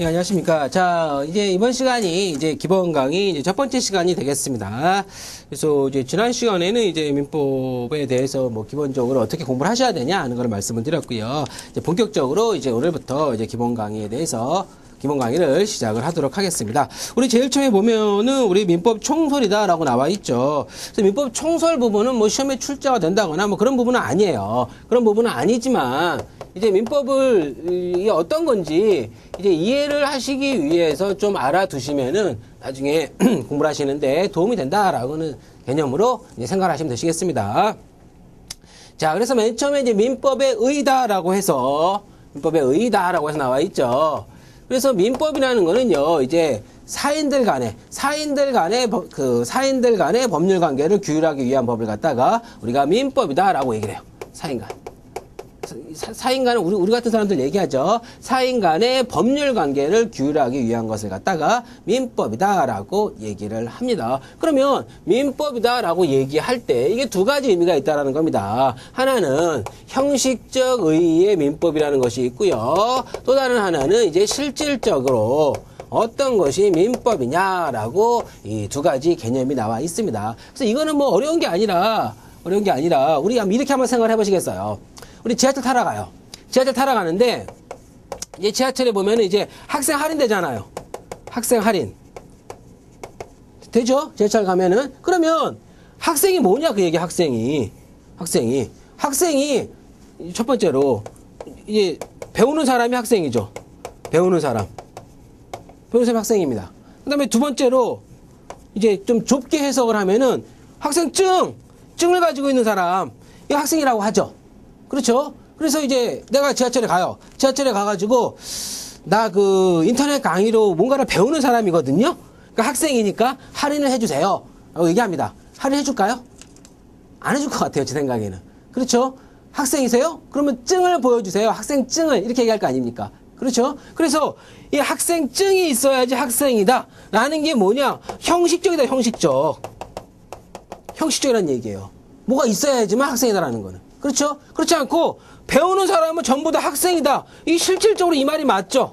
네, 안녕하십니까. 자, 이제 이번 시간이 이제 기본 강의 이제 첫 번째 시간이 되겠습니다. 그래서 이제 지난 시간에는 이제 민법에 대해서 뭐 기본적으로 어떻게 공부를 하셔야 되냐 하는 걸 말씀을 드렸고요. 이제 본격적으로 이제 오늘부터 이제 기본 강의에 대해서 기본 강의를 시작을 하도록 하겠습니다. 우리 제일 처음에 보면은 우리 민법 총설이다라고 나와 있죠. 그래서 민법 총설 부분은 뭐 시험에 출제가 된다거나 뭐 그런 부분은 아니에요. 그런 부분은 아니지만 이제 민법을 이게 어떤 건지 이제 이해를 하시기 위해서 좀 알아두시면은 나중에 공부를 하시는데 도움이 된다라고는 개념으로 이제 생각하시면 되시겠습니다. 자, 그래서 맨 처음에 이제 민법의 의다라고 해서 나와 있죠. 그래서 민법이라는 거는요, 이제 사인들 간의 법률 관계를 규율하기 위한 법을 갖다가 우리가 민법이다라고 얘기를 해요. 사인 간은 우리 같은 사람들 얘기하죠. 사인 간의 법률 관계를 규율하기 위한 것을 갖다가 민법이다라고 얘기를 합니다. 그러면 민법이다라고 얘기할 때 이게 두 가지 의미가 있다라는 겁니다. 하나는 형식적 의의의 민법이라는 것이 있고요. 또 다른 하나는 이제 실질적으로 어떤 것이 민법이냐라고 이 두 가지 개념이 나와 있습니다. 그래서 이거는 뭐 어려운 게 아니라 우리 이렇게 한번 생각을 해보시겠어요. 우리 지하철 타러 가요. 지하철 타러 가는데, 이제 지하철에 보면은 이제 학생 할인 되잖아요. 학생 할인. 되죠? 지하철 가면은. 그러면 학생이 뭐냐, 그 얘기, 학생이 첫 번째로, 이제 배우는 사람이 학생이죠. 배우는 사람이 학생입니다. 그 다음에 두 번째로, 이제 좀 좁게 해석을 하면은 학생증을 가지고 있는 사람, 이 학생이라고 하죠. 그렇죠? 그래서 이제 내가 지하철에 가요. 지하철에 가가지고 나 그 인터넷 강의로 뭔가를 배우는 사람이거든요. 그러니까 학생이니까 할인을 해주세요 라고 얘기합니다. 할인해줄까요? 안 해줄 것 같아요, 제 생각에는. 그렇죠? 학생이세요? 그러면 증을 보여주세요. 학생증을 이렇게 얘기할 거 아닙니까? 그렇죠? 그래서 이 학생증이 있어야지 학생이다 라는 게 뭐냐? 형식적이다. 형식적이라는 얘기예요. 뭐가 있어야지만 학생이다라는 거는. 그렇죠? 그렇지 않고 배우는 사람은 전부 다 학생이다. 이 실질적으로 이 말이 맞죠?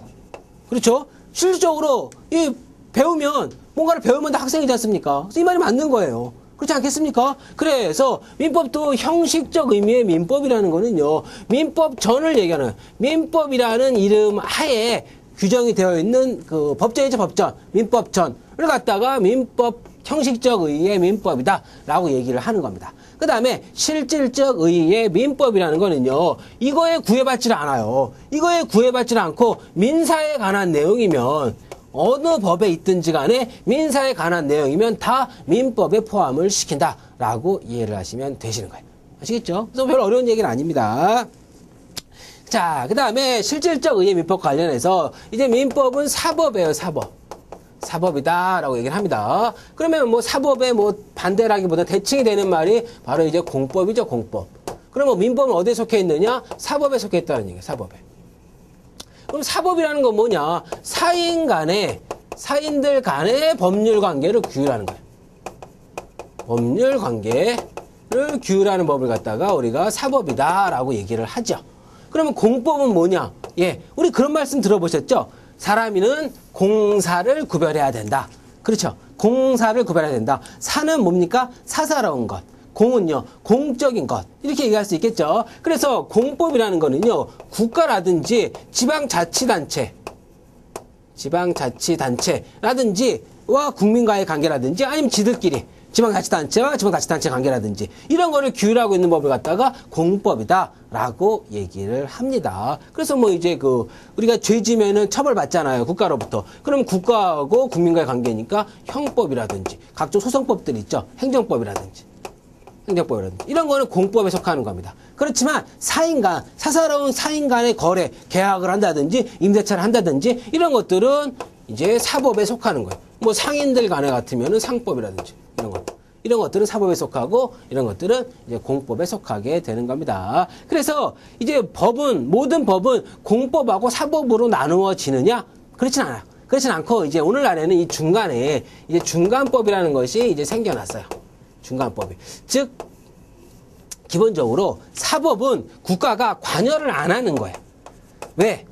그렇죠? 실질적으로 뭔가를 배우면 다 학생이지 않습니까? 그래서 이 말이 맞는 거예요. 그렇지 않겠습니까? 그래서 민법도 형식적 의미의 민법이라는 거는요, 민법 전을 얘기하는 민법이라는 이름 하에 규정이 되어 있는 그 법전이죠, 법전. 민법 전을 갖다가 민법 형식적 의의의 민법이다 라고 얘기를 하는 겁니다. 그 다음에 실질적 의의의 민법이라는 거는요, 이거에 구애받지를 않아요. 이거에 구애받지를 않고 민사에 관한 내용이면 어느 법에 있든지 간에 민사에 관한 내용이면 다 민법에 포함을 시킨다 라고 이해를 하시면 되시는 거예요. 아시겠죠? 그래서 별 어려운 얘기는 아닙니다. 자, 그 다음에 실질적 의의 민법 관련해서 이제 민법은 사법이에요. 사법이다라고 얘기를 합니다. 그러면 뭐 사법에 뭐 반대라기보다 대칭이 되는 말이 바로 이제 공법이죠, 공법. 그러면 민법은 어디에 속해 있느냐? 사법에 속해 있다는 얘기예요, 사법에. 그럼 사법이라는 건 뭐냐? 사인들 간의 법률 관계를 규율하는 거예요. 법률 관계를 규율하는 법을 갖다가 우리가 사법이다라고 얘기를 하죠. 그러면 공법은 뭐냐? 예, 우리 그런 말씀 들어보셨죠? 사람이는 공사를 구별해야 된다. 그렇죠? 공사를 구별해야 된다. 사는 뭡니까? 사사로운 것. 공은요, 공적인 것. 이렇게 얘기할 수 있겠죠? 그래서 공법이라는 거는요, 국가라든지 지방자치단체라든지와 국민과의 관계라든지 아니면 지들끼리 지방자치단체와 지방자치단체 관계라든지 이런 거를 규율하고 있는 법을 갖다가 공법이다라고 얘기를 합니다. 그래서 뭐 이제 우리가 죄 지면은 처벌받잖아요, 국가로부터. 그럼 국가하고 국민과의 관계니까 형법이라든지 각종 소송법들 있죠, 행정법이라든지 이런 거는 공법에 속하는 겁니다. 그렇지만 사사로운 사인 간의 거래, 계약을 한다든지 임대차를 한다든지 이런 것들은 이제 사법에 속하는 거예요. 뭐 상인들 간에 같으면은 상법이라든지 이런 것들은 사법에 속하고 이런 것들은 이제 공법에 속하게 되는 겁니다. 그래서 이제 모든 법은 공법하고 사법으로 나누어지느냐? 그렇진 않아요. 그렇진 않고 이제 오늘날에는 이 중간에 이제 중간법이라는 것이 이제 생겨났어요. 중간법이. 즉, 기본적으로 사법은 국가가 관여를 안 하는 거예요. 왜?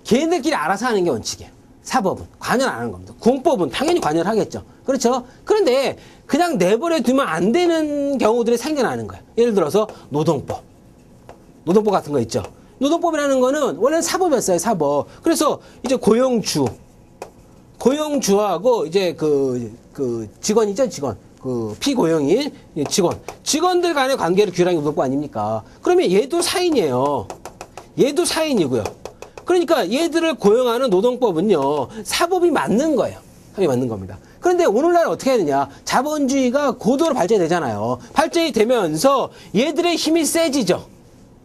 걔네들끼리 알아서 하는 게 원칙이에요. 사법은 관여를 안 하는 겁니다. 공법은 당연히 관여를 하겠죠. 그렇죠? 그런데 그냥 내버려 두면 안 되는 경우들이 생겨나는 거예요. 예를 들어서 노동법 같은 거 있죠. 노동법이라는 거는 원래는 사법이었어요. 사법. 그래서 이제 고용주하고 이제 그 직원이죠. 직원. 그 피고용인 직원들 간의 관계를 규율하는 게 노동법 아닙니까? 그러면 얘도 사인이에요. 얘도 사인이고요. 그러니까 얘들을 고용하는 노동법은요, 사법이 맞는 거예요. 사법이 맞는 겁니다. 그런데 오늘날 어떻게 해야 되냐? 자본주의가 고도로 발전이 되잖아요. 발전이 되면서 얘들의 힘이 세지죠.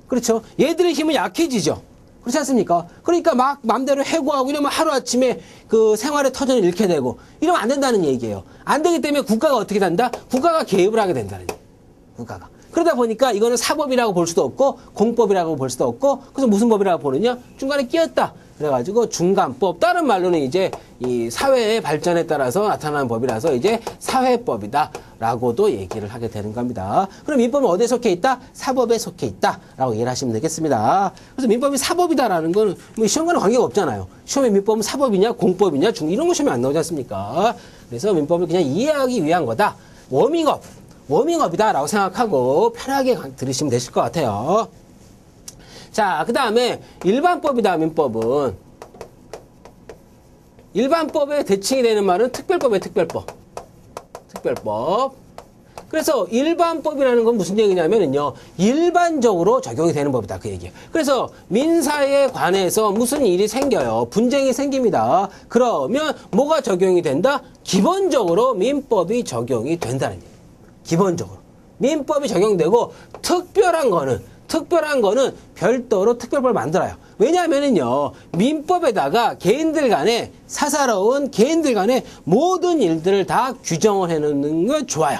그렇죠? 얘들의 힘은 약해지죠. 그렇지 않습니까? 그러니까 막 맘대로 해고하고 이러면 하루아침에 그 생활의 터전을 잃게 되고 이러면 안 된다는 얘기예요. 안 되기 때문에 국가가 어떻게 된다? 국가가 개입을 하게 된다는 얘기예요. 국가가. 그러다 보니까 이거는 사법이라고 볼 수도 없고 공법이라고 볼 수도 없고 그래서 무슨 법이라고 보느냐? 중간에 끼었다. 그래가지고 중간법, 다른 말로는 이제 이 사회의 발전에 따라서 나타나는 법이라서 이제 사회법이다라고도 얘기를 하게 되는 겁니다. 그럼 민법은 어디에 속해 있다? 사법에 속해 있다라고 이해를 하시면 되겠습니다. 그래서 민법이 사법이다라는 건 뭐 시험과는 관계가 없잖아요. 시험에 민법은 사법이냐, 공법이냐, 이런 거 시험에 안 나오지 않습니까? 그래서 민법을 그냥 이해하기 위한 거다. 워밍업이다라고 생각하고 편하게 들으시면 되실 것 같아요. 자, 그 다음에 일반법이다, 민법은. 일반법의 대칭이 되는 말은 특별법이에요, 특별법. 그래서 일반법이라는 건 무슨 얘기냐면요, 일반적으로 적용이 되는 법이다, 그 얘기예요. 그래서 민사에 관해서 무슨 일이 생겨요. 분쟁이 생깁니다. 그러면 뭐가 적용이 된다? 기본적으로 민법이 적용이 된다는 얘기예요. 기본적으로. 민법이 적용되고 특별한 거는 별도로 특별법을 만들어요. 왜냐하면은요, 민법에다가 사사로운 개인들 간의 모든 일들을 다 규정을 해놓는 건 좋아요.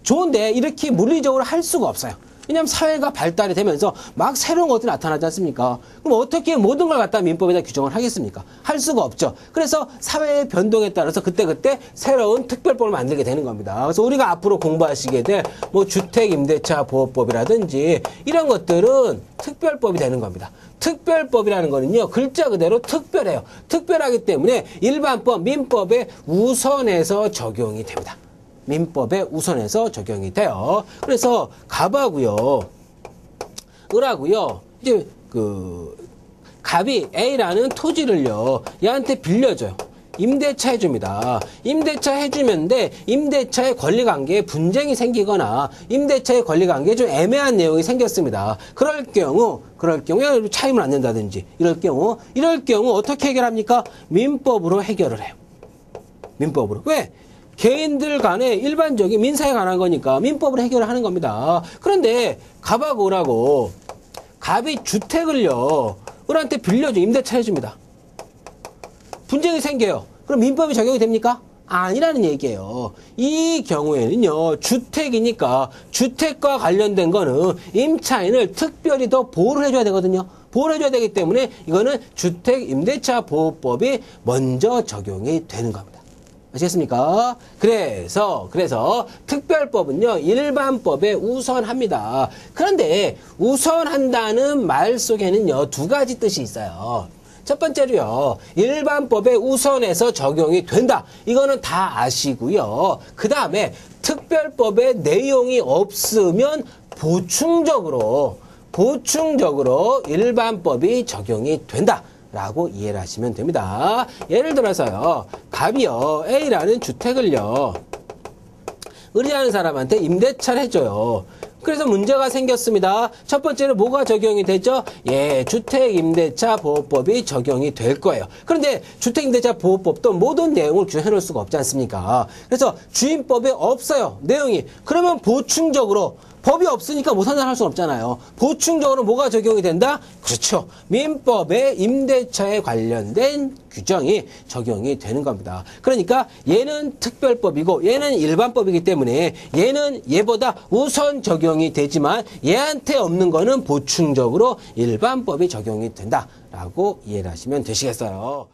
좋은데 이렇게 물리적으로 할 수가 없어요. 왜냐하면 사회가 발달이 되면서 막 새로운 것들이 나타나지 않습니까? 그럼 어떻게 모든 걸 갖다 민법에다 규정을 하겠습니까? 할 수가 없죠. 그래서 사회의 변동에 따라서 그때그때 새로운 특별법을 만들게 되는 겁니다. 그래서 우리가 앞으로 공부하시게 될 뭐 주택임대차 보호법이라든지 이런 것들은 특별법이 되는 겁니다. 특별법이라는 거는요, 글자 그대로 특별해요. 특별하기 때문에 일반법, 민법에 우선해서 적용이 됩니다. 민법에 우선해서 적용이 돼요. 그래서 갑하고요, 을하고요, 이제 갑이 A라는 토지를요, 얘한테 빌려줘요. 임대차 해줍니다. 임대차 해주면데 임대차의 권리관계에 분쟁이 생기거나 임대차의 권리관계에 좀 애매한 내용이 생겼습니다. 그럴 경우 차임을 안 낸다든지 이럴 경우 어떻게 해결합니까? 민법으로 해결을 해요. 민법으로. 왜? 개인들 간에 일반적인 민사에 관한 거니까 민법으로 해결을 하는 겁니다. 그런데 갑하고 을하고 갑이 주택을요, 을한테 빌려줘. 임대차 해줍니다. 분쟁이 생겨요. 그럼 민법이 적용이 됩니까? 아니라는 얘기예요. 이 경우에는요, 주택이니까 주택과 관련된 거는 임차인을 특별히 더 보호를 해줘야 되거든요. 보호를 해줘야 되기 때문에 이거는 주택임대차 보호법이 먼저 적용이 되는 겁니다. 아시겠습니까? 그래서 특별법은요, 일반법에 우선합니다. 그런데 우선한다는 말 속에는요, 두 가지 뜻이 있어요. 첫 번째로요, 일반법에 우선해서 적용이 된다. 이거는 다 아시고요. 그 다음에 특별법에 내용이 없으면 보충적으로 일반법이 적용이 된다. 라고 이해를 하시면 됩니다. 예를 들어서요, 갑이요, A라는 주택을요, 을이라는 사람한테 임대차를 해줘요. 그래서 문제가 생겼습니다. 첫 번째는 뭐가 적용이 되죠? 예, 주택임대차 보호법이 적용이 될 거예요. 그런데 주택임대차 보호법도 모든 내용을 규정해 놓을 수가 없지 않습니까? 그래서 주임법에 없어요, 내용이. 그러면 보충적으로, 법이 없으니까 못 한다는 할 수는 없잖아요. 보충적으로 뭐가 적용이 된다? 그렇죠. 민법에 임대차에 관련된 규정이 적용이 되는 겁니다. 그러니까 얘는 특별법이고 얘는 일반법이기 때문에 얘는 얘보다 우선 적용이 되지만 얘한테 없는 거는 보충적으로 일반법이 적용이 된다라고 이해를 하시면 되시겠어요.